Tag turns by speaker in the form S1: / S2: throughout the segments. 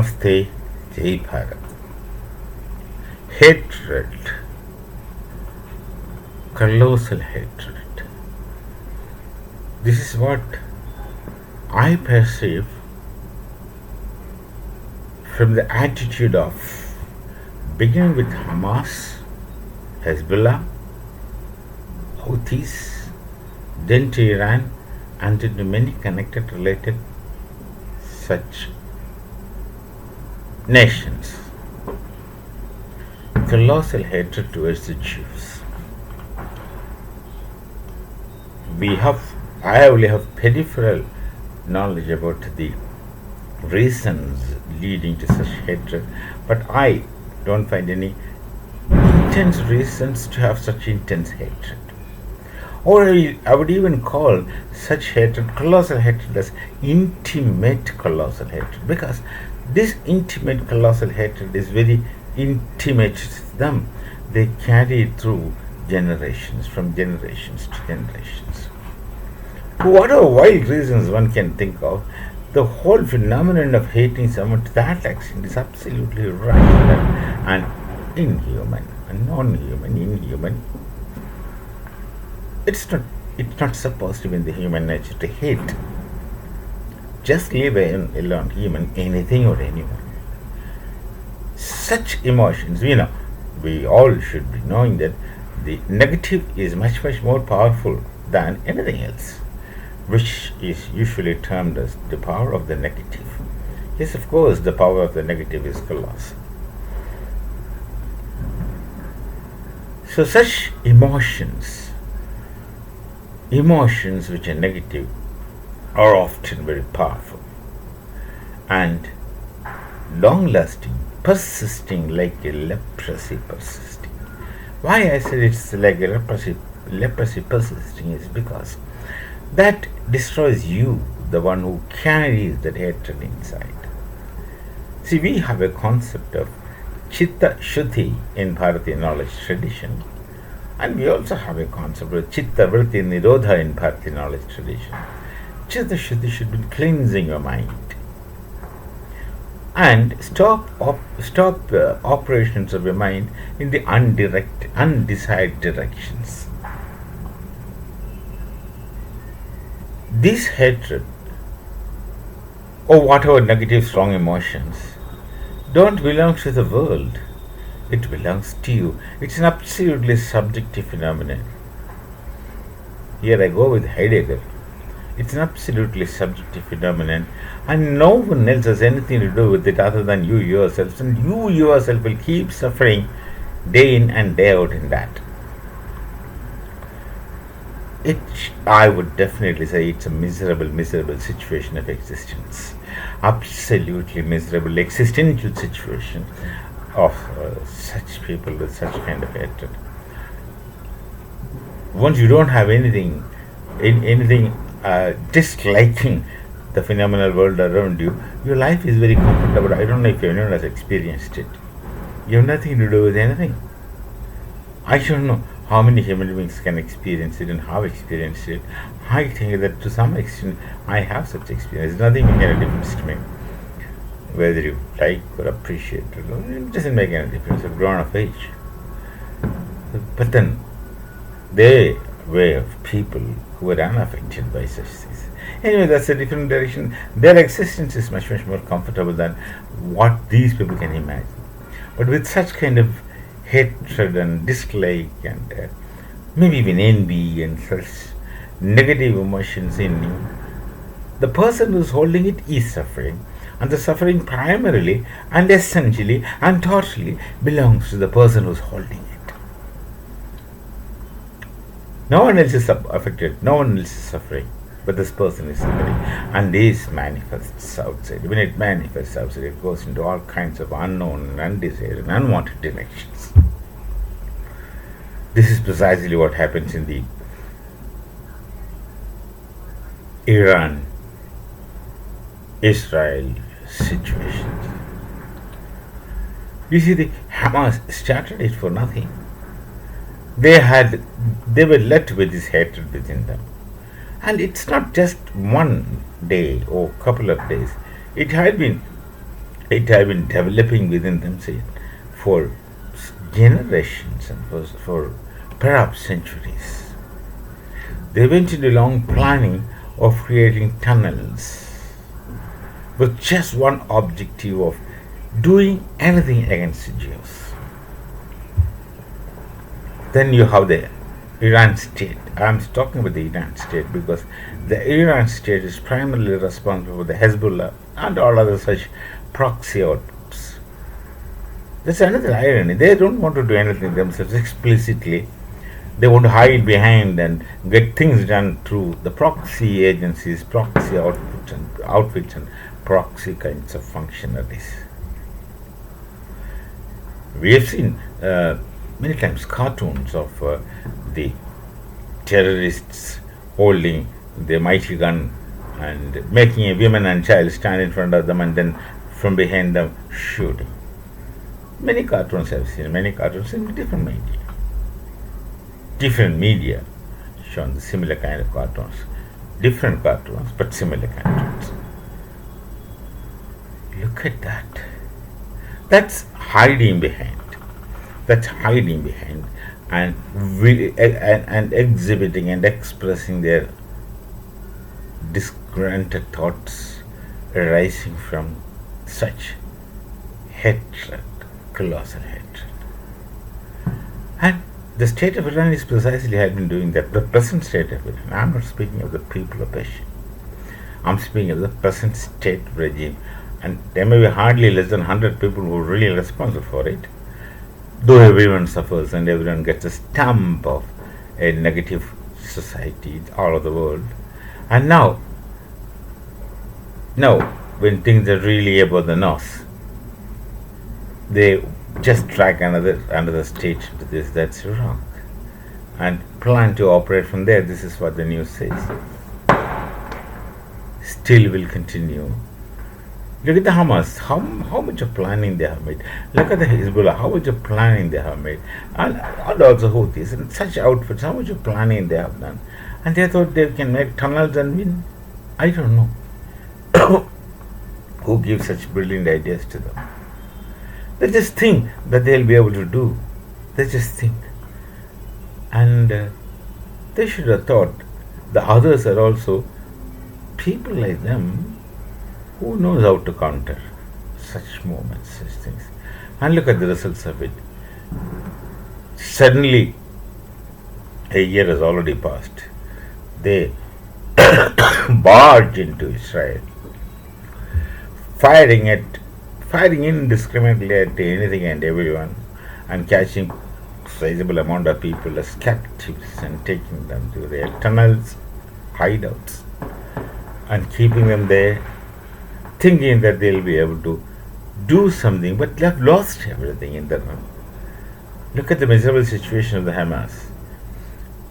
S1: Namaste, Jai Bharat. Hatred, colossal hatred. This is what I perceive from the attitude of beginning with Hamas, Hezbollah, Houthis, then to Iran, and to many connected, related such nations. Colossal hatred towards the Jews. I only have peripheral knowledge about the reasons leading to such hatred, but I don't find any intense reasons to have such intense hatred. Or I would even call such hatred, colossal hatred, as intimate colossal hatred, because this intimate colossal hatred is very intimate to them. They carry it through generations, from generations to generations. For whatever wild reasons one can think of, the whole phenomenon of hating someone to that extent is absolutely rational and inhuman and non-human, inhuman. It's not supposed to be in the human nature to hate. Just leave alone human anything or anyone. Such emotions, we all should be knowing that the negative is much, much more powerful than anything else, which is usually termed as the power of the negative. Yes, of course, the power of the negative is colossal. So such emotions which are negative, are often very powerful and long-lasting, persisting, like a leprosy persisting. Why I said it's like a leprosy persisting is because that destroys you, the one who carries that hatred inside. See, we have a concept of Chitta Shuddhi in Bharatiya knowledge tradition, and we also have a concept of Chitta Vritti Nirodha in Bharatiya knowledge tradition. Chitta Shuddhi should be cleansing your mind and stop operations of your mind in the undesired directions. This hatred or whatever negative strong emotions don't belong to the world. It belongs to you. It's an absolutely subjective phenomenon. Here I go with Heidegger. It's an absolutely subjective phenomenon, and no one else has anything to do with it other than you yourself, and you yourself will keep suffering day in and day out in that. I would definitely say it's a miserable situation of existence. Absolutely miserable existential situation of such people with such kind of hatred. Once you don't have anything disliking the phenomenal world around you, your life is very comfortable. I don't know if anyone has experienced it. You have nothing to do with anything. I don't know how many human beings can experience it and have experienced it. I think that to some extent I have such experience. Nothing makes any difference to me. Whether you like or appreciate it doesn't make any difference. I've grown of age. But then they were people who were unaffected by such things. Anyway, that's a different direction. Their existence is much, much more comfortable than what these people can imagine. But with such kind of hatred and dislike and maybe even envy and such negative emotions in you, the person who's holding it is suffering, and the suffering primarily and essentially and totally belongs to the person who's holding it. No one else is affected, no one else is suffering, but this person is suffering, and this manifests outside. When it manifests outside, it goes into all kinds of unknown, undesired, and unwanted directions. This is precisely what happens in the Iran-Israel situation. You see, the Hamas started it for nothing. They were left with this hatred within them. And it's not just one day or couple of days. It had been It have been developing within themselves for generations and for perhaps centuries. They went into long planning of creating tunnels with just one objective of doing anything against the Jews. Then you have the Iran state. I'm talking about the Iran state because the Iran state is primarily responsible for the Hezbollah and all other such proxy outputs. That's another irony. They don't want to do anything themselves explicitly. They want to hide behind and get things done through the proxy agencies, proxy outfits and proxy kinds of functionaries. We have seen many times cartoons of the terrorists holding the mighty gun and making a woman and child stand in front of them and then from behind them shooting. Many cartoons I've seen, many cartoons in different media. Different media shown the similar kind of cartoons. Different cartoons, but similar cartoons. Look at that. That's hiding behind. That's hiding behind and exhibiting and expressing their disgruntled thoughts arising from such hatred, colossal hatred. And the state of Iran is precisely had been doing that. The present state of Iran. I'm not speaking of the people of Persia. I'm speaking of the present state regime. And there may be hardly less than 100 people who are really responsible for it. Though everyone suffers and everyone gets a stamp of a negative society all over the world. And now, when things are really above the nose, they just drag another state to this, that's Iraq, and plan to operate from there. This is what the news says. Still will continue. Look at the Hamas, how much of planning they have made. Look at the Hezbollah, how much of planning they have made. And also Houthis and such outfits, how much of planning they have done. And they thought they can make tunnels and win. I don't know. Who gives such brilliant ideas to them? They just think that they'll be able to do. They just think. And they should have thought the others are also people like them who knows how to counter such movements, such things. And look at the results of it. Suddenly, a year has already passed. They barge into Israel, firing indiscriminately at anything and everyone, and catching sizable amount of people as captives and taking them to their tunnels, hideouts, and keeping them there, thinking that they'll be able to do something, but they've lost everything in the run. Look at the miserable situation of the Hamas.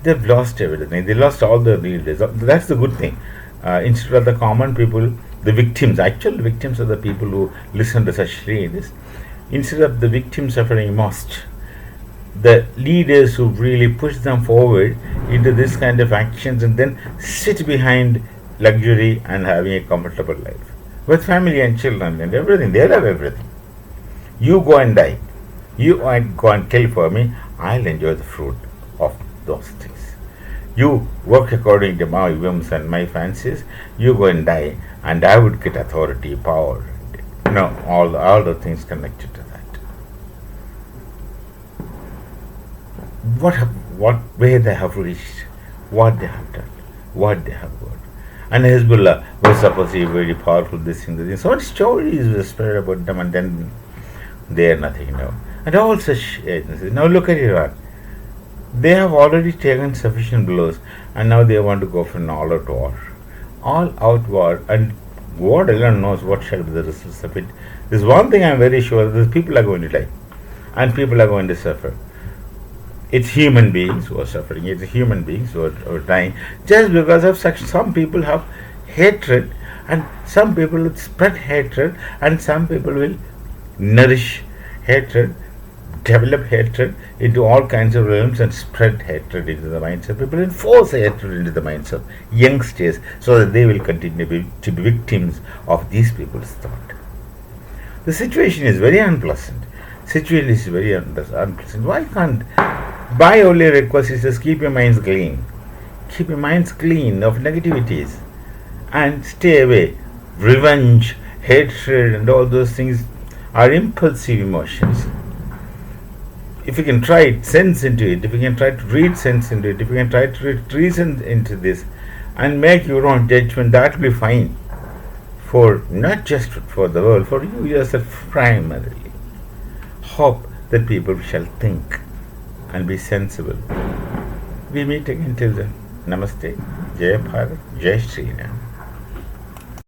S1: They've lost everything. They lost all the leaders. That's the good thing. Instead of the common people, the victims, actual victims are the people who listen to such leaders. Instead of the victims suffering most, the leaders who really push them forward into this kind of actions and then sit behind luxury and having a comfortable life with family and children and everything. They'll have everything. You go and die. You go and kill for me. I'll enjoy the fruit of those things. You work according to my whims and my fancies. You go and die, and I would get authority, power, all the things connected to that. Where they have reached, what they have done, what they have got. And Hezbollah was supposed to be very powerful, this thing. So what stories were spread about them, and then they are nothing now. And all such agencies. Now look at Iran. They have already taken sufficient blows, and now they want to go for an all-out war. All-out war, and God alone knows what shall be the results of it. There's one thing I'm very sure, that people are going to die, and people are going to suffer. It's human beings who are suffering. It's human beings who are dying just because of such. Some people have hatred, and some people will spread hatred, and some people will nourish hatred, develop hatred into all kinds of realms and spread hatred into the minds of people and force hatred into the minds of youngsters so that they will continue to be victims of these people's thought. The situation is very unpleasant. Situation is very unpleasant. Why can't? My only request is just keep your minds clean. Keep your minds clean of negativities and stay away. Revenge, hatred, and all those things are impulsive emotions. If you can try sense into it, if you can try to read sense into it, if you can try to read reason into this and make your own judgment, that will be fine. For not just for the world, for you yourself primarily. Hope that people shall think and be sensible. We meet again till then. Namaste. Jai Bharat. Jai Shri Ram.